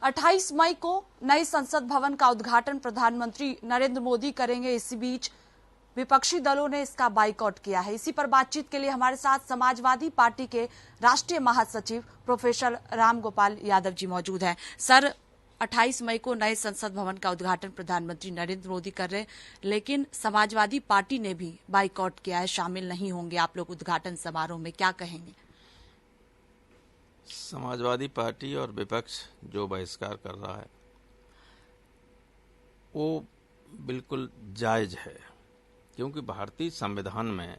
28 मई को नए संसद भवन का उद्घाटन प्रधानमंत्री नरेंद्र मोदी करेंगे। इसी बीच विपक्षी दलों ने इसका बाइकआउट किया है। इसी पर बातचीत के लिए हमारे साथ समाजवादी पार्टी के राष्ट्रीय महासचिव प्रोफेसर रामगोपाल यादव जी मौजूद हैं। सर, 28 मई को नए संसद भवन का उद्घाटन प्रधानमंत्री नरेंद्र मोदी कर रहे हैं, लेकिन समाजवादी पार्टी ने भी बाइकआउट किया है, शामिल नहीं होंगे आप लोग उद्घाटन समारोह में, क्या कहेंगे? समाजवादी पार्टी और विपक्ष जो बहिष्कार कर रहा है वो बिल्कुल जायज है, क्योंकि भारतीय संविधान में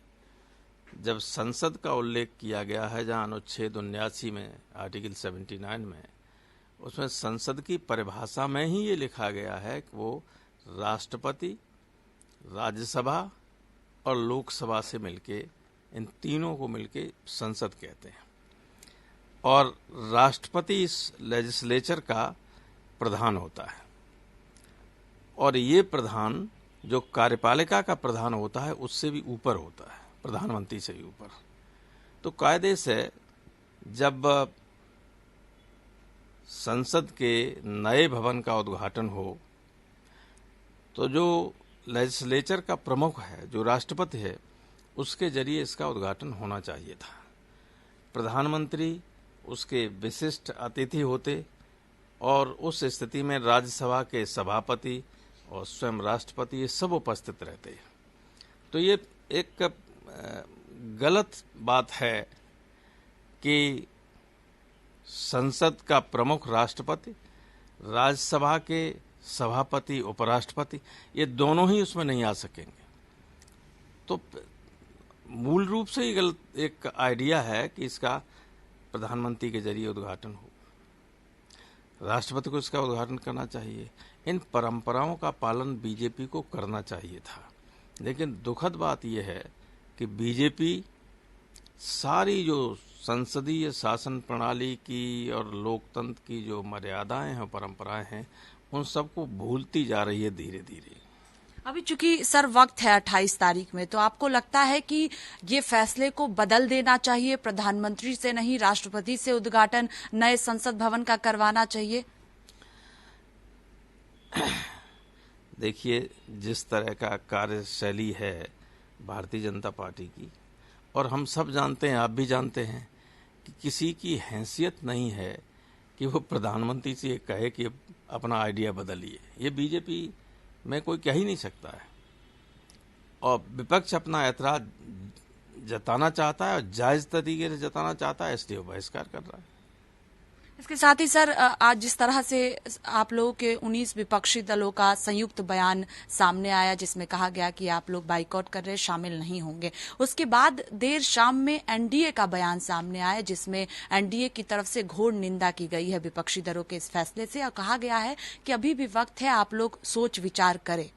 जब संसद का उल्लेख किया गया है, जहां अनुच्छेद 79 में आर्टिकल 79 में, उसमें संसद की परिभाषा में ही ये लिखा गया है कि वो राष्ट्रपति, राज्यसभा और लोकसभा से मिलके, इन तीनों को मिलके संसद कहते हैं। और राष्ट्रपति इस लेजिस्लेचर का प्रधान होता है, और ये प्रधान जो कार्यपालिका का प्रधान होता है उससे भी ऊपर होता है, प्रधानमंत्री से भी ऊपर। तो कायदे से जब संसद के नए भवन का उद्घाटन हो तो जो लेजिस्लेचर का प्रमुख है, जो राष्ट्रपति है, उसके जरिए इसका उद्घाटन होना चाहिए था। प्रधानमंत्री उसके विशिष्ट अतिथि होते और उस स्थिति में राज्यसभा के सभापति और स्वयं राष्ट्रपति ये सब उपस्थित रहते। तो ये एक गलत बात है कि संसद का प्रमुख राष्ट्रपति, राज्यसभा के सभापति, उपराष्ट्रपति, ये दोनों ही उसमें नहीं आ सकेंगे। तो मूल रूप से ये गलत एक आइडिया है कि इसका प्रधानमंत्री के जरिए उद्घाटन हो। राष्ट्रपति को इसका उद्घाटन करना चाहिए। इन परंपराओं का पालन बीजेपी को करना चाहिए था, लेकिन दुखद बात यह है कि बीजेपी सारी जो संसदीय शासन प्रणाली की और लोकतंत्र की जो मर्यादाएं हैं, परंपराएं हैं, उन सबको भूलती जा रही है धीरे धीरे। अभी चूंकि सर वक्त है 28 तारीख में, तो आपको लगता है कि ये फैसले को बदल देना चाहिए, प्रधानमंत्री से नहीं राष्ट्रपति से उद्घाटन नए संसद भवन का करवाना चाहिए? देखिए, जिस तरह का कार्यशैली है भारतीय जनता पार्टी की, और हम सब जानते हैं, आप भी जानते हैं, कि किसी की हैसियत नहीं है कि वो प्रधानमंत्री से कहे कि अपना आइडिया बदलिए। ये बीजेपी में कोई कह ही नहीं सकता है। और विपक्ष अपना ऐतराज जताना चाहता है और जायज तरीके से जताना चाहता है, इसलिए वो बहिष्कार कर रहा है। इसके साथ ही सर, आज जिस तरह से आप लोगों के 19 विपक्षी दलों का संयुक्त बयान सामने आया, जिसमें कहा गया कि आप लोग बाइकआउट कर रहे, शामिल नहीं होंगे, उसके बाद देर शाम में एनडीए का बयान सामने आया, जिसमें एनडीए की तरफ से घोर निंदा की गई है विपक्षी दलों के इस फैसले से, और कहा गया है कि अभी भी वक्त है, आप लोग सोच विचार करें।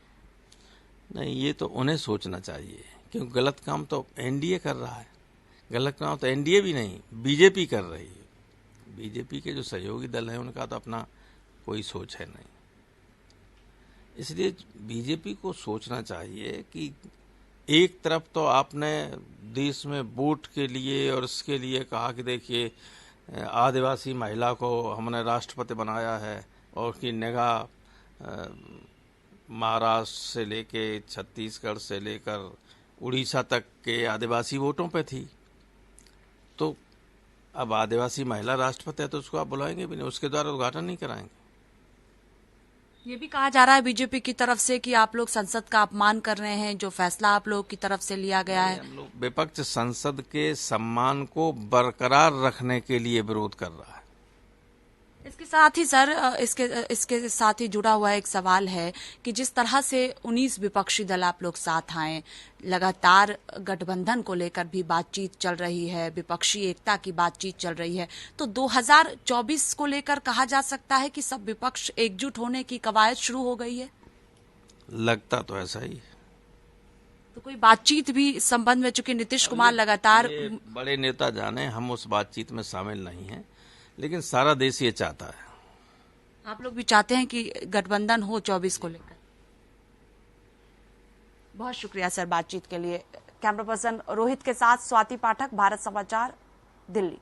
नहीं, ये तो उन्हें सोचना चाहिए, क्योंकि गलत काम तो एनडीए कर रहा है। गलत काम तो एनडीए भी नहीं, बीजेपी कर रही है। बीजेपी के जो सहयोगी दल हैं उनका तो अपना कोई सोच है नहीं। इसलिए बीजेपी को सोचना चाहिए कि एक तरफ तो आपने देश में वोट के लिए और इसके लिए कहा कि देखिए, आदिवासी महिला को हमने राष्ट्रपति बनाया है, और उसकी निगाह महाराष्ट्र से लेके छत्तीसगढ़ से लेकर उड़ीसा तक के आदिवासी वोटों पे थी। तो अब आदिवासी महिला राष्ट्रपति है तो उसको आप बुलाएंगे भी नहीं, उसके द्वारा उद्घाटन नहीं कराएंगे। ये भी कहा जा रहा है बीजेपी की तरफ से कि आप लोग संसद का अपमान कर रहे हैं, जो फैसला आप लोग की तरफ से लिया गया है। हम लोग विपक्ष संसद के सम्मान को बरकरार रखने के लिए विरोध कर रहा है। इसके साथ ही सर, इसके साथ ही जुड़ा हुआ एक सवाल है कि जिस तरह से 19 विपक्षी दल आप लोग साथ आए, लगातार गठबंधन को लेकर भी बातचीत चल रही है, विपक्षी एकता की बातचीत चल रही है, तो 2024 को लेकर कहा जा सकता है कि सब विपक्ष एकजुट होने की कवायद शुरू हो गई है? लगता तो ऐसा ही है। तो कोई बातचीत भी इस संबंध में, चूंकि नीतीश कुमार लगातार, बड़े नेता जाने, हम उस बातचीत में शामिल नहीं हैं, लेकिन सारा देश ये चाहता है। आप लोग भी चाहते हैं कि गठबंधन हो 24 को लेकर? बहुत शुक्रिया सर बातचीत के लिए। कैमरा पर्सन रोहित के साथ स्वाति पाठक, भारत समाचार, दिल्ली।